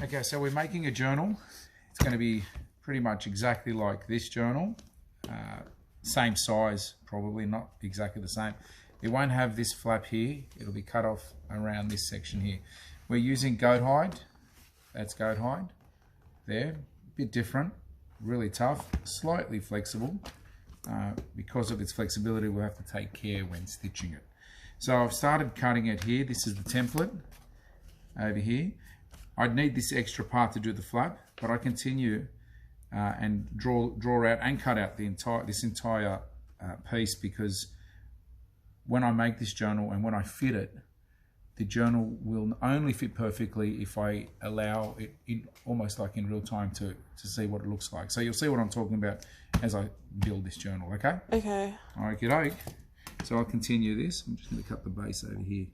Okay, so we're making a journal. It's going to be pretty much exactly like this journal. Same size, probably not exactly the same. It won't have this flap here. It'll be cut off around this section here. We're using goat hide. That's goat hide. There, a bit different, really tough, slightly flexible. Because of its flexibility, we'll have to take care when stitching it. So I've started cutting it here. This is the template over here. I'd need this extra part to do the flap, but I continue and draw out and cut out this entire piece, because when I make this journal and when I fit it, the journal will only fit perfectly if I allow it in, almost like in real time, to see what it looks like. So you'll see what I'm talking about as I build this journal, okay? Okay. Okie doke. So I'll continue this. I'm just going to cut the base over here.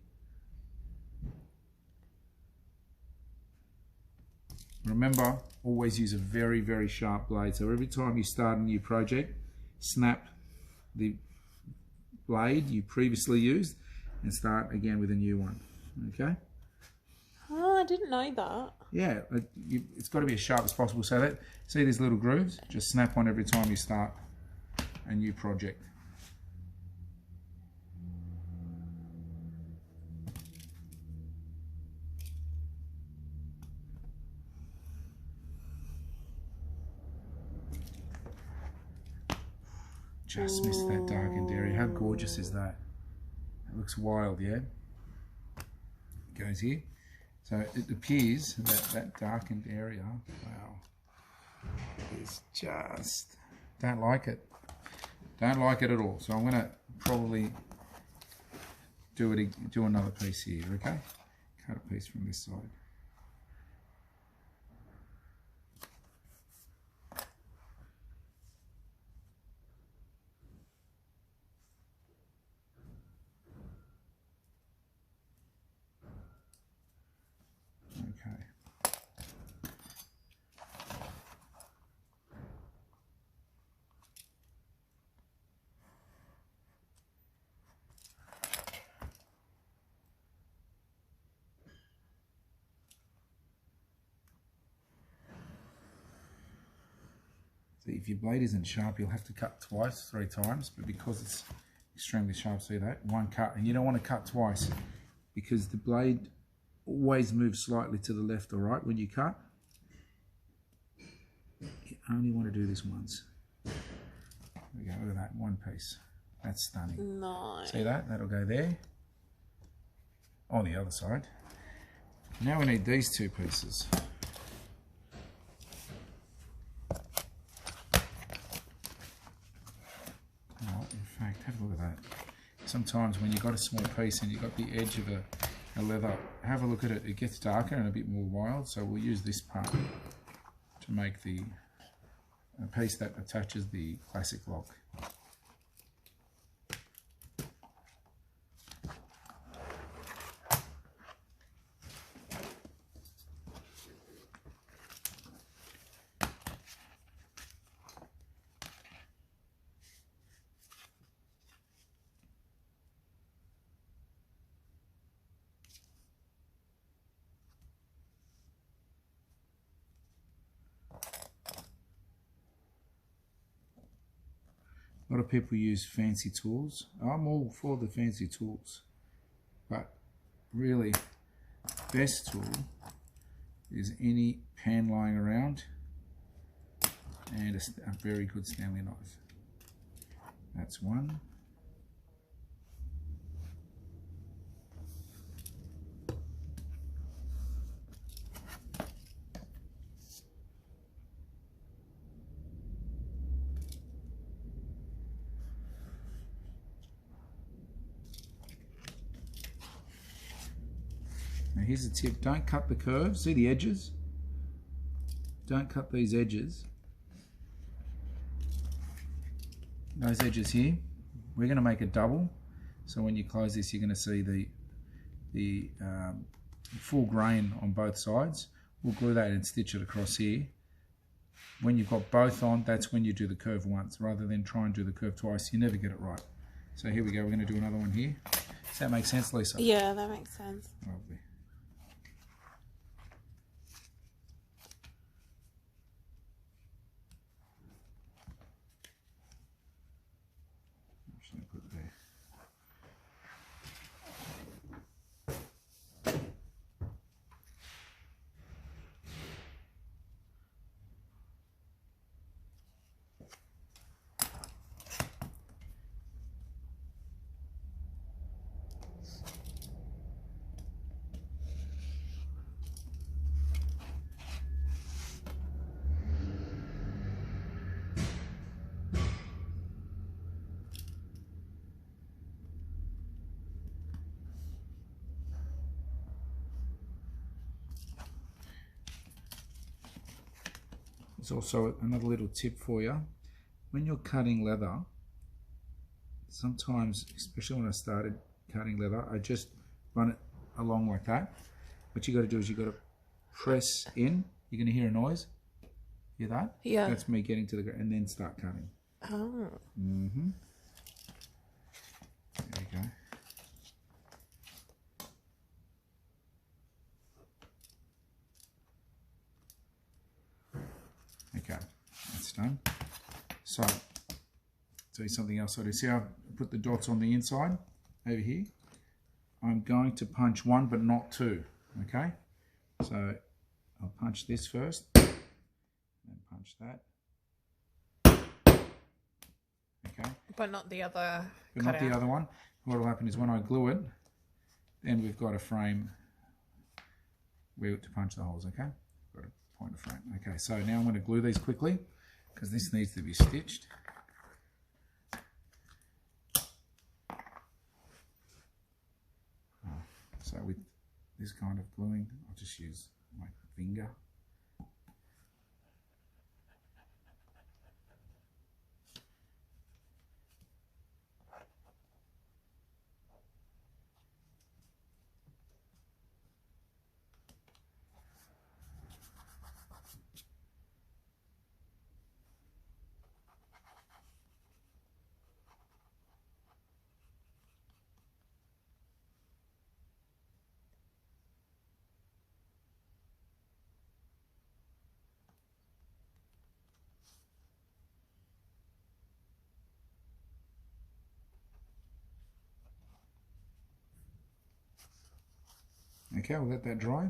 Remember, always use a very, very sharp blade. So every time you start a new project, snap the blade you previously used and start again with a new one. Okay? Oh, I didn't know that. Yeah, it's got to be as sharp as possible. So that, see these little grooves? Just snap one every time you start a new project. Just missed that darkened area. How gorgeous is that? It looks wild, yeah? It goes here. So it appears that that darkened area, wow, is just, don't like it. Don't like it at all. So I'm going to probably do another piece here, okay? Cut a piece from this side. If your blade isn't sharp, you'll have to cut twice, 3 times, but because it's extremely sharp, see that? One cut, and you don't want to cut twice because the blade always moves slightly to the left or right when you cut. You only want to do this once. There we go, look at that, one piece. That's stunning. Nice. See that? That'll go there. On the other side. Now we need these 2 pieces. Have a look at that. Sometimes when you've got a small piece and you've got the edge of a leather, have a look at it. It gets darker and a bit more wild, so we'll use this part to make a piece that attaches the classic lock. A lot of people use fancy tools. I'm all for the fancy tools, but really, best tool is any pan lying around and a very good Stanley knife. That's one. Now here's a tip, don't cut the curves, see the edges? Don't cut these edges. Those edges here, we're going to make a double, so when you close this you're going to see the full grain on both sides. We'll glue that and stitch it across here. When you've got both on, that's when you do the curve once, rather than try and do the curve twice. You never get it right. So here we go, we're going to do another one here. Does that make sense, Lisa? Yeah, that makes sense. Lovely. It's also another little tip for you. When you're cutting leather, sometimes, especially when I started cutting leather, I just run it along like that. What you got to do is you got to press in. You're going to hear a noise. Hear that? Yeah. That's me getting to the ground, and then start cutting. Oh. Mm-hmm. There you go. Okay, that's done. So, tell you something else I do. See how I put the dots on the inside over here? I'm going to punch one, but not two. Okay, so I'll punch this first, and punch that. Okay, But not the other. but not the other one. What will happen is when I glue it, then we've got a frame where to punch the holes. Okay, got a point of frame. Okay, so now I'm going to glue these quickly because this needs to be stitched. So with this kind of gluing, I'll just use my finger. Okay, we'll let that dry.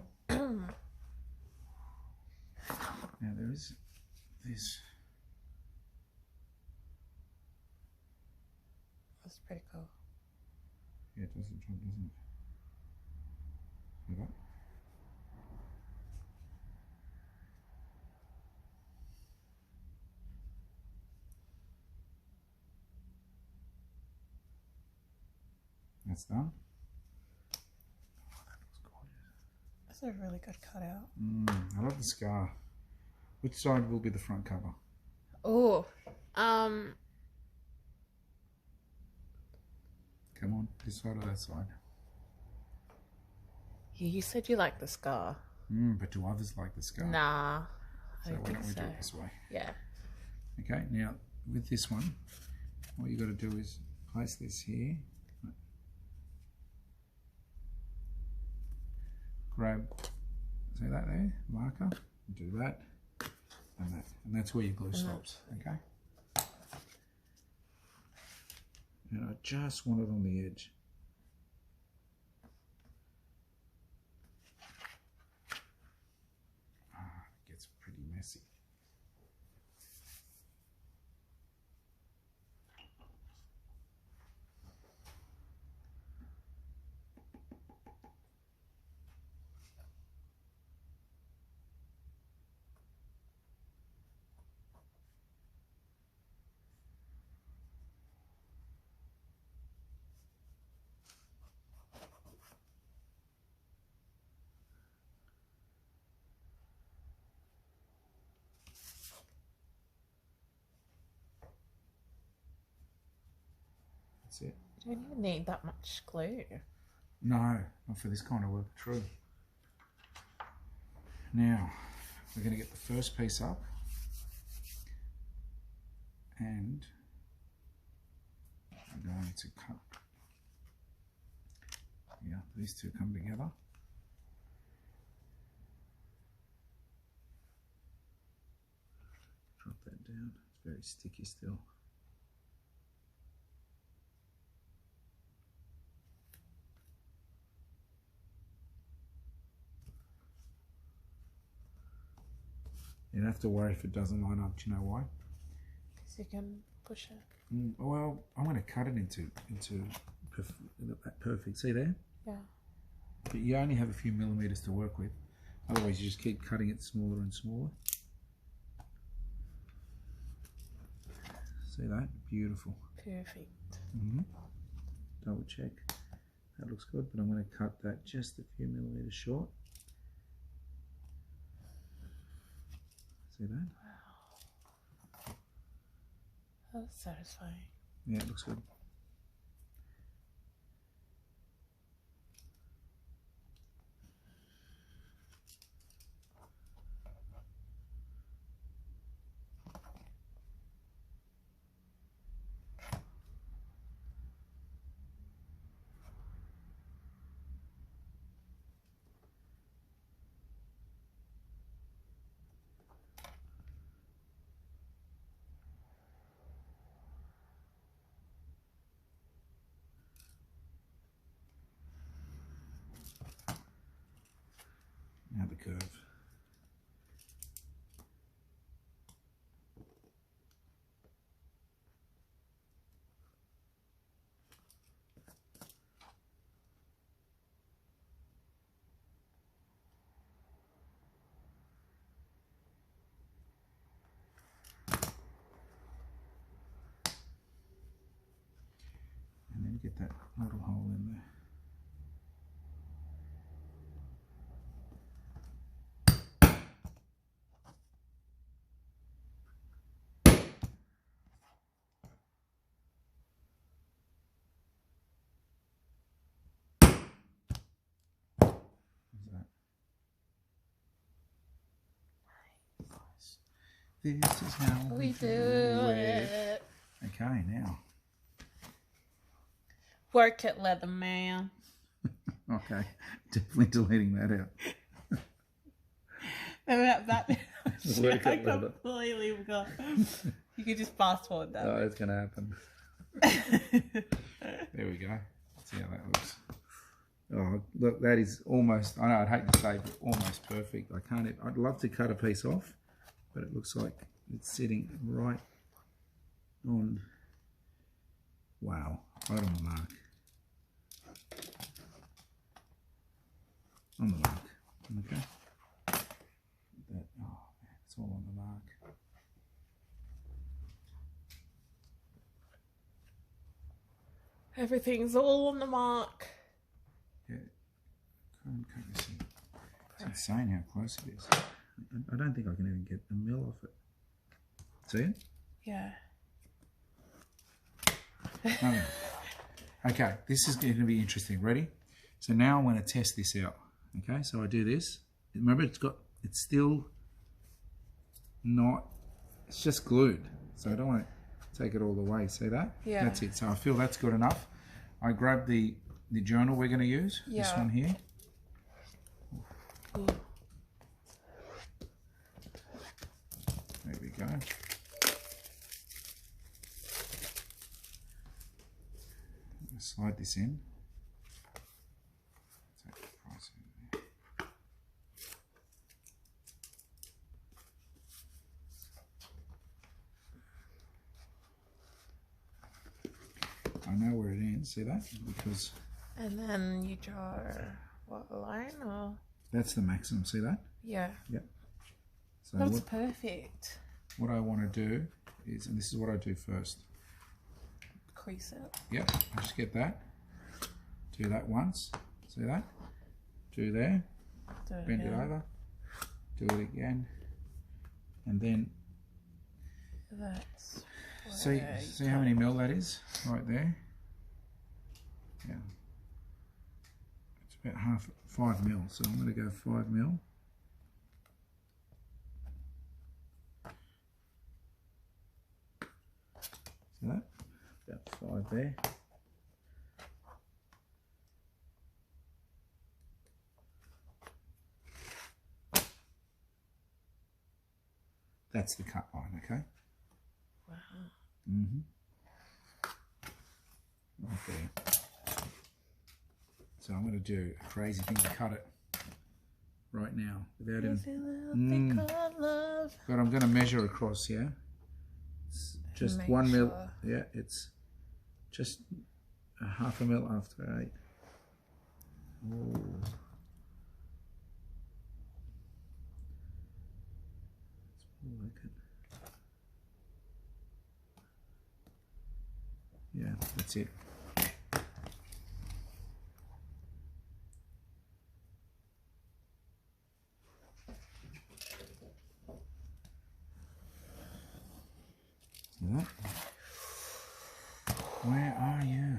Now there is this. That's pretty cool. Yeah, it does the job, doesn't it? See that? That's done. Oh, that looks gorgeous. That's a really good cutout. I love the scar. Which side will be the front cover? Oh, Come on, this side or that side? you said you like the scar. But do others like the scar? Nah, So why don't we do it this way? Yeah. Okay, now with this one, what you got to do is place this here. Grab, see that there, marker, do that, and that's where your glue stops, okay? And I just want it on the edge. It gets pretty messy. That's it. You don't even need that much glue. No, not for this kind of work, true. Now, we're going to get the first piece up, and I'm going to cut, yeah, these two come together. Drop that down, it's very sticky still. You don't have to worry if it doesn't line up. Do you know why? Because you can push it. Well, I'm going to cut it into perfect. See there? Yeah. But you only have a few millimeters to work with. Otherwise, you just keep cutting it smaller and smaller. See that? Beautiful. Perfect. Double check. That looks good, but I'm going to cut that just a few millimeters short. See that? Wow. That's satisfying. Yeah, it looks good. Now the curve. And then get that little hole in there. This is how We do it. Okay, now. Work it, leather man. Okay, definitely deleting that out. That Work I it, leather. completely forgot. You could just fast forward that. Oh, it's going to happen. There we go. See how that looks. Oh, look, that is almost, I know I'd hate to say, but almost perfect. I can't, I'd love to cut a piece off, but it looks like it's sitting right on, wow, right on the mark. On the mark, okay. That, oh, it's all on the mark. Everything's all on the mark. Yeah, can't this in. It's insane how close it is. I don't think I can even get a mil off it. See it? Yeah. No. Okay, this is going to be interesting. Ready? So now I'm going to test this out. Okay, so I do this. Remember, it's still not, it's just glued. So I don't want to take it all the way. See that? Yeah. That's it. So I feel that's good enough. I grab the journal we're going to use. Yeah. This one here. Ooh. There we go. Slide this in. Take the price in there. I know where it ends, see that? Because And then you draw what, a line or? that's the maximum, see that? Yeah. Yep. So That's perfect. what I want to do is, and this is what I do first. Crease it. Yep, I just get that. Do that once. See that? Do there. Do it Bend it again. over. Do it again. And then That's see how many mil that is right there? Yeah. It's about 5 mil. So I'm going to go 5 mil. See that? About 5 there. That's the cut line, okay? Wow. Right there. So I'm going to do a crazy thing to cut it right now without even. But I'm going to measure across here. It's just Make 1 mil. sure. Yeah, it's just a half a mil after 8. Oh. It's more like it. Yeah, that's it. See that? Where are you?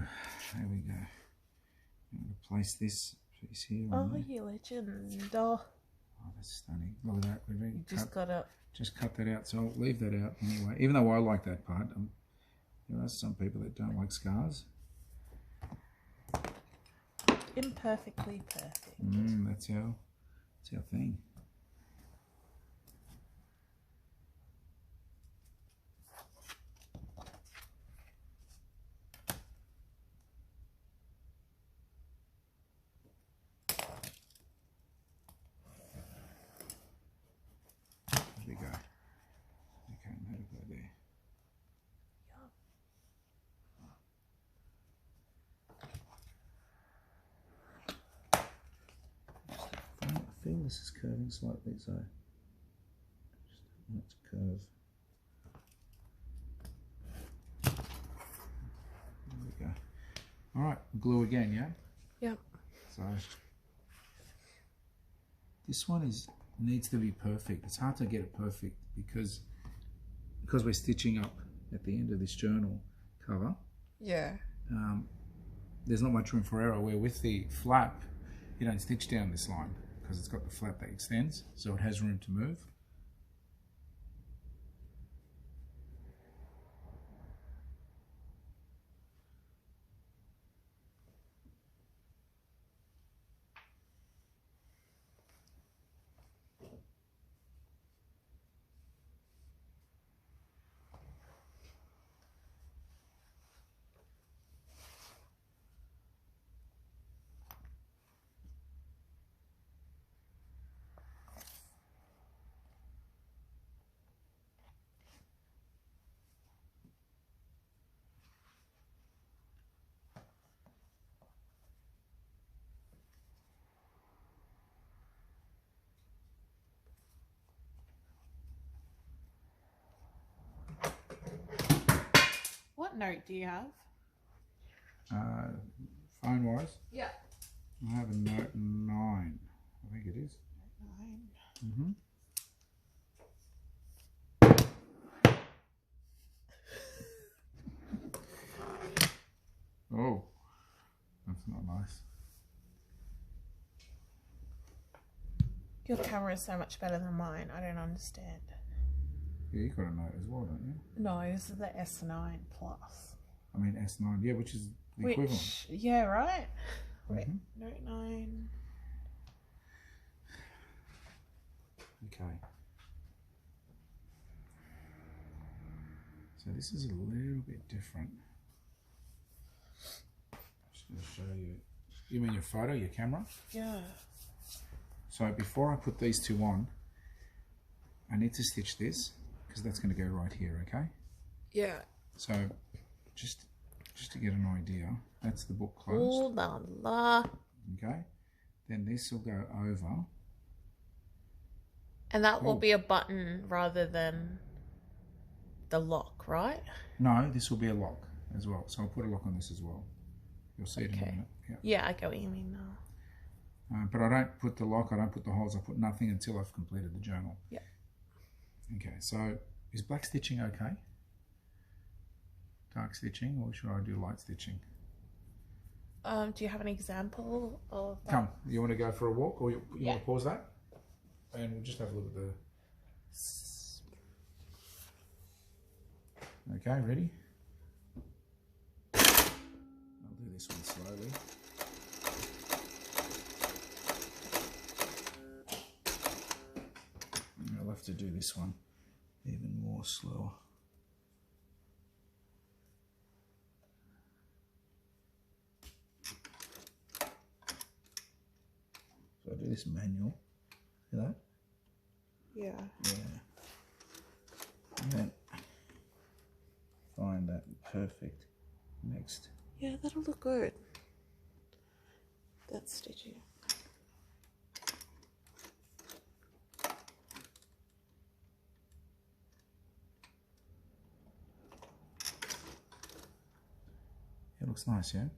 There we go. I'm going to place this piece here. Oh, you legend. Oh, That's stunning. Look at that. you just got to... Just cut that out. So I'll leave that out anyway. Even though I like that part, there are some people that don't like scars. Imperfectly perfect. That's our thing. There we go. Okay, that'll go there. I feel this is curving slightly, so just want it to curve. There we go. All right, glue again, yeah? Yep. So this one needs to be perfect. It's hard to get it perfect because we're stitching up at the end of this journal cover. Yeah. There's not much room for error, where with the flap you don't stitch down this line because it's got the flap that extends, so it has room to move. What note do you have? Phone wise, Yeah. I have a note 9. I think it is. 9. Oh, that's not nice. Your camera is so much better than mine. I don't understand. Yeah, you got a note as well, don't you? No, this is the S9 Plus. I mean S9, yeah, which is the equivalent. Yeah, right? Wait, Note 9. Okay. So this is a little bit different. Just going to show you. You mean your photo, your camera? Yeah. So before I put these two on, I need to stitch this because that's going to go right here, okay? Yeah. So just to get an idea, that's the book closed. Ooh la la. Okay. Then this will go over. And that will be a button rather than the lock, right? No, this will be a lock as well. So I'll put a lock on this as well. You'll see it in a minute. Yeah, I get what you mean now. But I don't put the lock, I don't put the holes, I put nothing until I've completed the journal. Yeah. Okay, so is black stitching okay? Dark stitching, or should I do light stitching? Do you have an example of that? Come, you want to go for a walk, or you want to pause that? And we'll just have a look at the... Okay, ready? I'll do this one slowly. I'll have to do this one even more slower. So I do this manual, see that? Yeah. Yeah. And then find that perfect next. Yeah, that'll look good. That's stitching. It looks nice, yeah?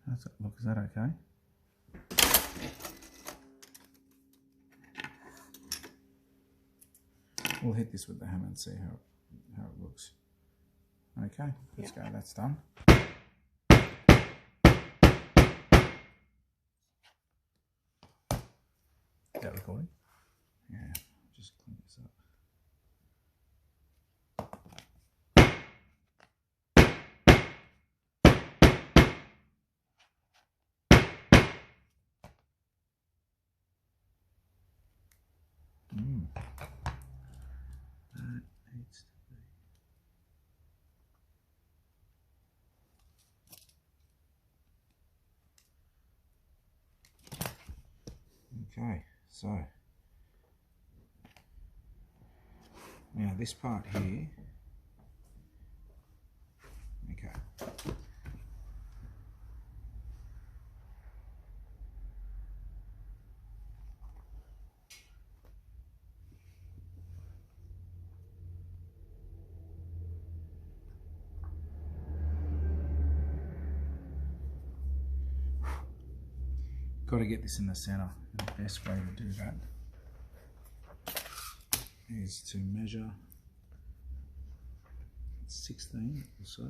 How's that look? Is that okay? We'll hit this with the hammer and see how it looks. Okay, let's go. That's done. Is that recording? Yeah, just clean this up. That needs to be. Okay, so now this part here. Okay. Got to get this in the center. And the best way to do that is to measure 16 or so.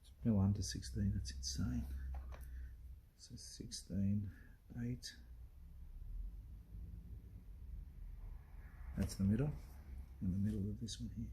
It's well under 16, that's insane. So 16, 8. That's the middle, and the middle of this one here.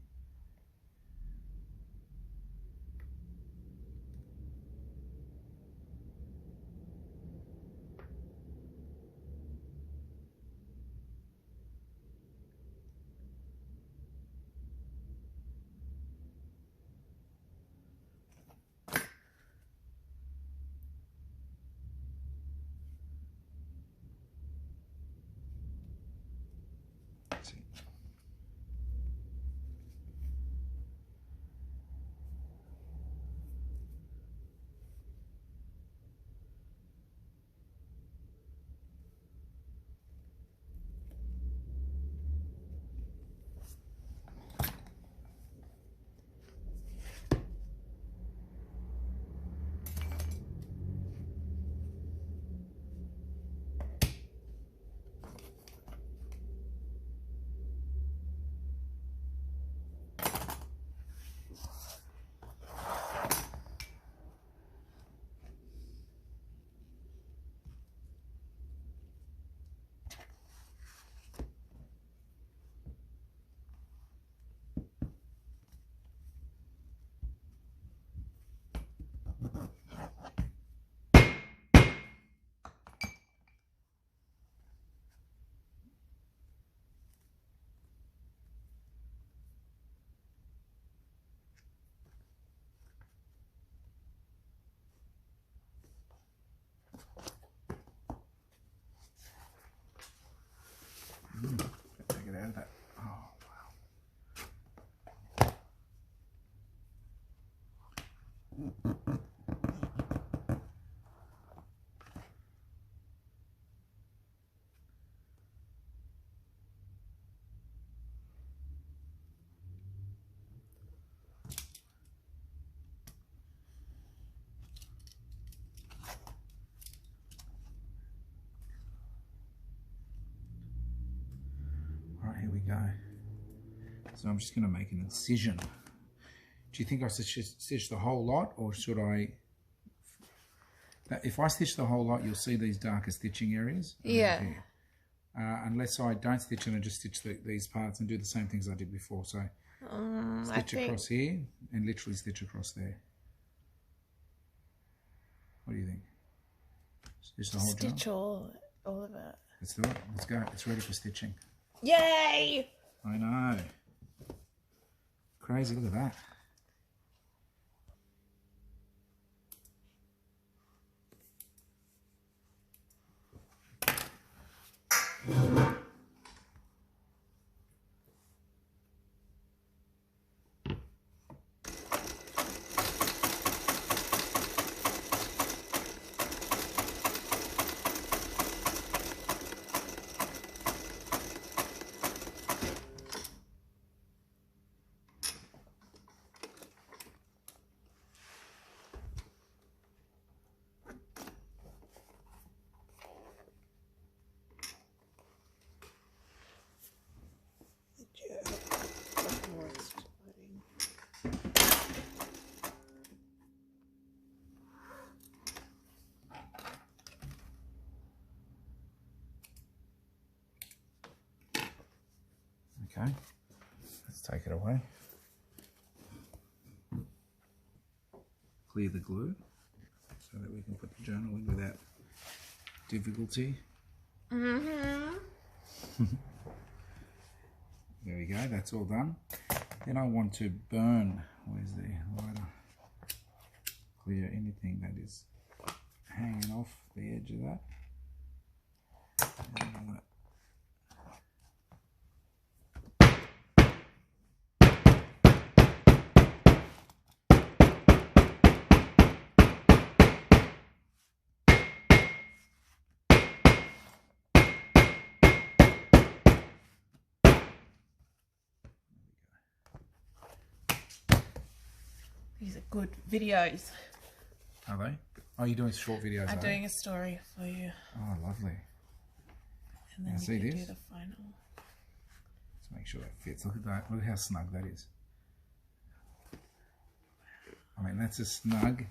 Take it out of that. Oh, wow. Alright, here we go. So I'm just going to make an incision. Do you think I should stitch the whole lot, or should I? If I stitch the whole lot, you'll see these darker stitching areas. Yeah. Unless I don't stitch and I just stitch these parts and do the same things I did before. So stitch across here and literally stitch across there. What do you think? Stitch the whole job? Stitch all of it. Let's do it. Let's go. It's ready for stitching. Yay! I know. Crazy, look at that. Okay, let's take it away. Clear the glue so that we can put the journal in without difficulty. Mm-hmm. There we go, that's all done. Then I want to burn, where's the lighter? Clear anything that is hanging off the edge of that. And I want to These are good videos. Are they? Oh, you're doing short videos, I'm doing a story for you. Oh, lovely. And then Now, we see can this? do the final. Let's make sure that fits. Look at that. Look how snug that is. I mean, that's as snug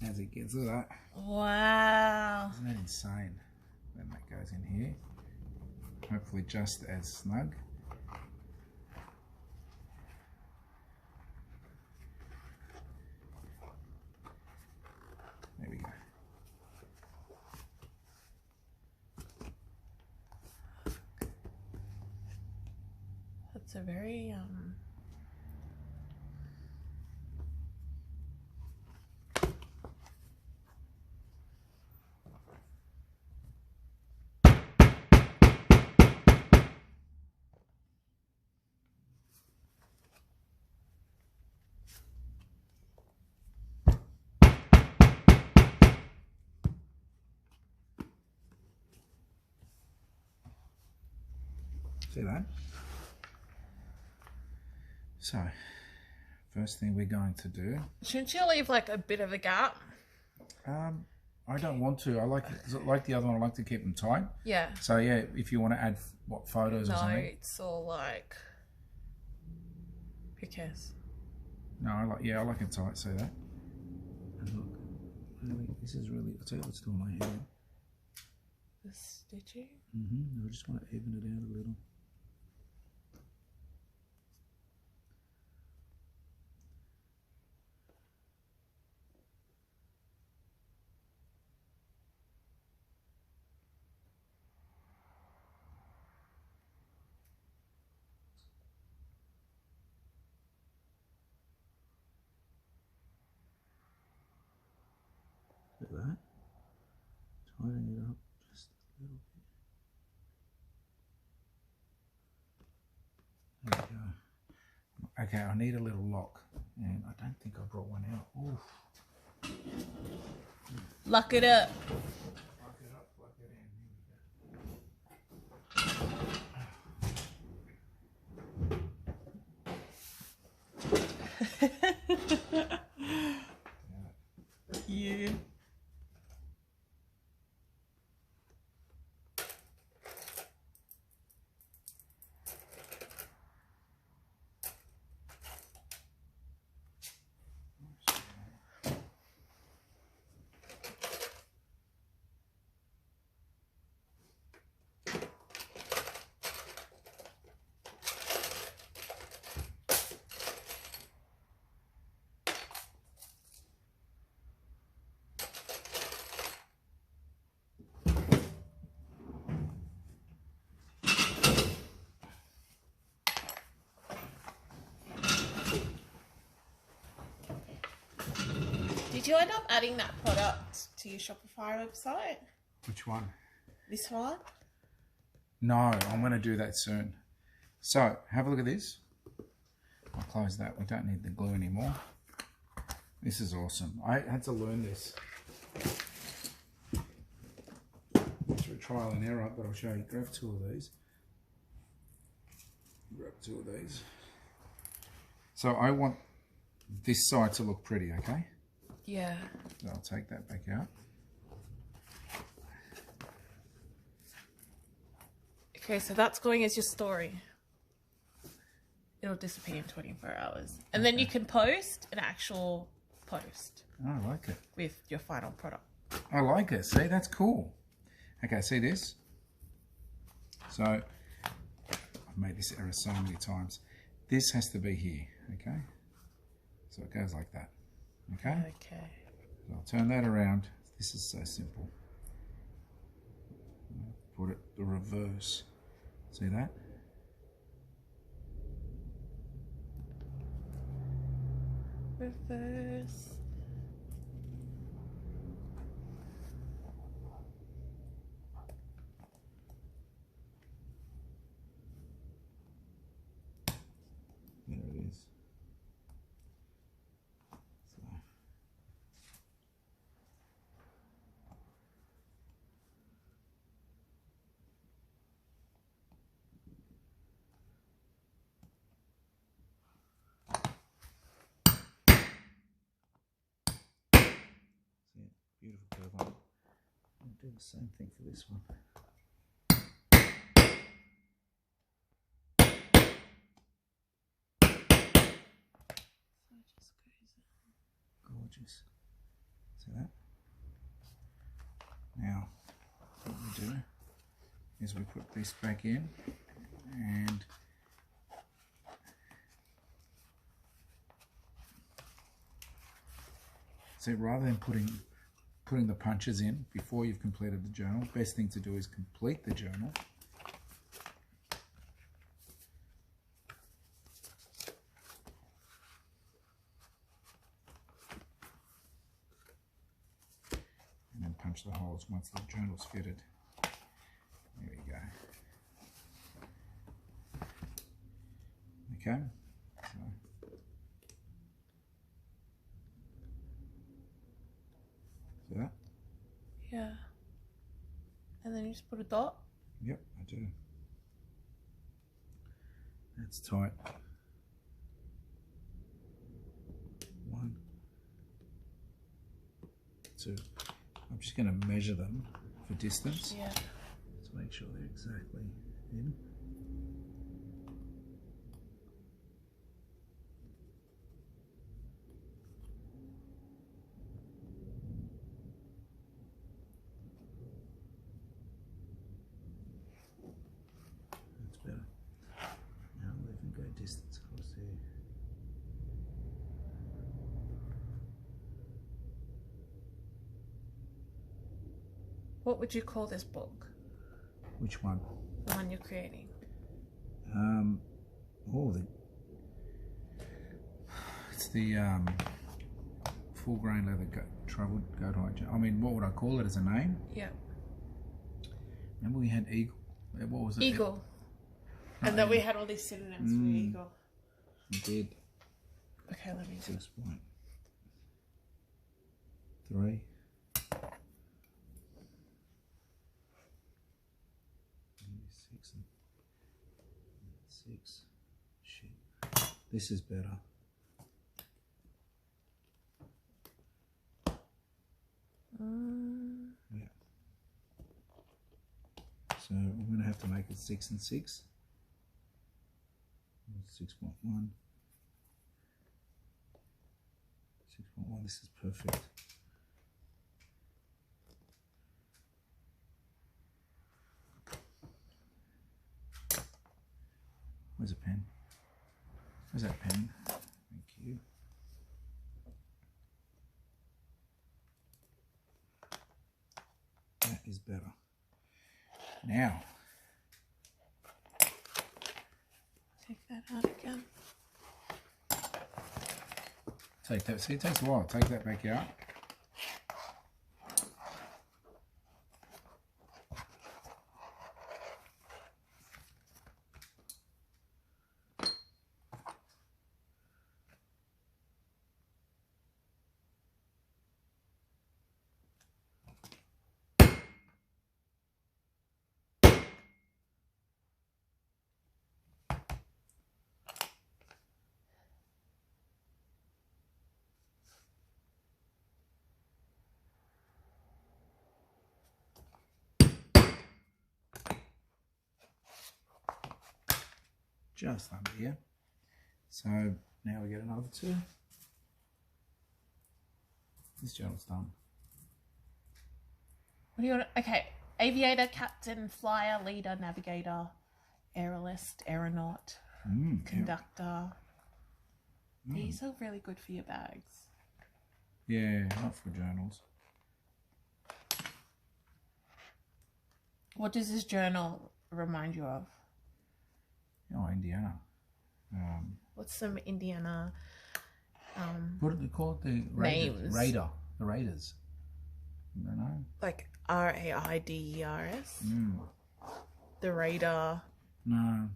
as it gets. Look at that. Wow. Isn't that insane? Then that goes in here. Hopefully just as snug. There we go. That's a very See that? So, first thing we're going to do. Shouldn't you leave like a bit of a gap? I don't want to. I like the other one. I like to keep them tight. Yeah. So yeah, if you want to add what photos or No, something. it's all like. Who cares? No, I like it tight. See that? And look, really, this is really. I'll tell you what's doing my hair. The stitching. I just want to even it out a little. Look at that. Tighten it up just a little bit. There we go. Okay, I need a little lock, and I don't think I brought one out. Oof. Lock it up. Lock it up, lock it in. Yeah. Did you end up adding that product to your Shopify website? Which one? This one? No, I'm going to do that soon. So, have a look at this. I'll close that. We don't need the glue anymore. This is awesome. I had to learn this through trial and error, but I'll show you. Grab two of these. Grab two of these. So I want this side to look pretty, okay? Yeah. So I'll take that back out. Okay, so that's going as your story. It'll disappear in 24 hours. And then you can post an actual post Oh, I like it. with your final product. I like it. See, that's cool. Okay, see this? So I I've made this error so many times. This has to be here, okay? So it goes like that, okay? Okay. So I'll turn that around. This is so simple. Put it the reverse. See that? Reverse. There it is. So. See it? Beautiful curve on it. I'll do the same thing for this one. Gorgeous. See that? Now, what we do is we put this back in, and so rather than putting the punches in before you've completed the journal, best thing to do is complete the journal. And then punch the holes once the journal's fitted. There we go. Okay. So, see that? Yeah. And then you just put a dot? Yep, I do. That's tight. 1, 2. I'm just going to measure them for distance. Yeah. To make sure they're exactly in. That's better. Now we'll even go distance across here. What would you call this book? Which one? The one you're creating. It's the full grain leather travel goat hide. I mean, what would I call it as a name? Yeah. Remember we had eagle. What was it? Eagle. And then we had all these synonyms for eagle. We did. Okay, let me do 6.3. 6. Shit. This is better. Yeah. So I'm going to have to make it 6 and 6. 6.1. 6.1. This is perfect. Where's a pen? Where's that pen? Thank you. That is better. Now, take that out again. take that. See, it takes a while. Take that back out. Just under here. So now we get another 2. This journal's done. What do you want? Okay. Aviator, captain, flyer, leader, navigator, aerialist, aeronaut, conductor. These are really good for your bags. Yeah, not for journals. What does this journal remind you of? Oh, Indiana. What's some Indiana What do they call it? The Raiders. names? Raider. The Raiders. I don't know. Like Raiders? The Raider. No.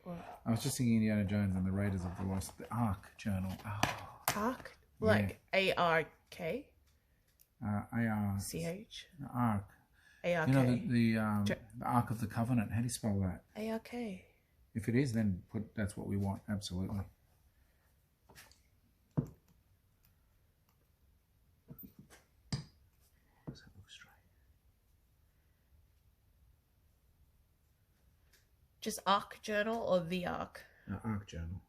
What? I was just thinking Indiana Jones and the Raiders of the Lost. The Ark journal. Oh. Ark? Like ARK? ARCH. CH? Ark. ARK. You know the Ark of the Covenant. How do you spell that? ARK. If it is, then that's what we want. Absolutely. Does that look straight? Just Ark journal or the Ark? Ark journal.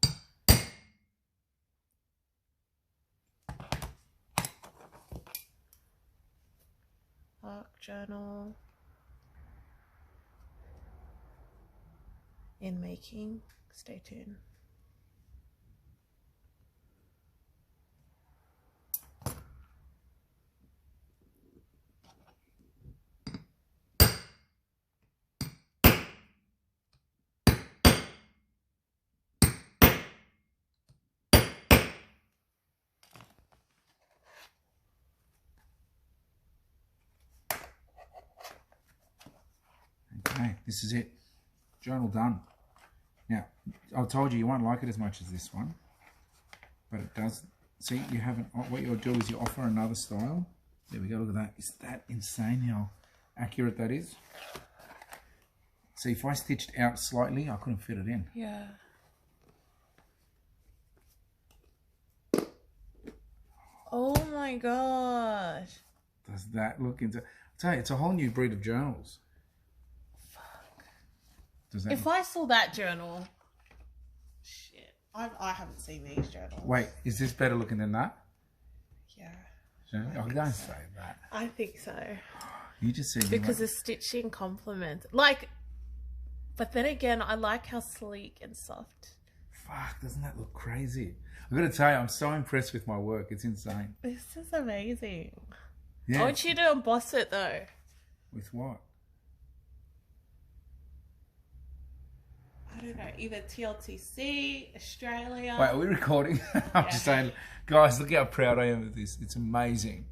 Ark journal. In making. Stay tuned. Okay, this is it. Journal done. Now, I told you won't like it as much as this one, but it does. See, you haven't. What you'll do is you offer another style. There we go. Look at that. Is that insane how accurate that is? See, if I stitched out slightly, I couldn't fit it in. Yeah. Oh my gosh. Does that look into? I tell you, it's a whole new breed of journals. Does that? If I saw that journal, shit, I haven't seen these journals. Wait, is this better looking than that? Yeah. Oh, don't say that. I think so. You just said Because the stitching complements, like, but then again, I like how sleek and soft. Fuck, doesn't that look crazy? I've got to tell you, I'm so impressed with my work. It's insane. This is amazing. Yeah. I want you to emboss it though. With what? I don't know, either TLTC, Australia. Wait, are we recording? I'm just saying, guys, look how proud I am of this. It's amazing.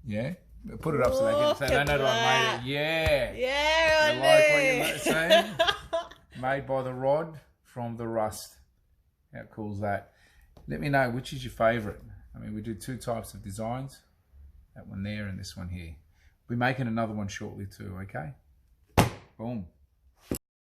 Yeah? Put it up so they can say, they know that I made it. Yeah. Yeah, You like what you're saying? Made by the rod from the rust. How cool is that? Let me know, which is your favourite? I mean, we do two types of designs. That one there and this one here. We're making another one shortly too, okay? Boom.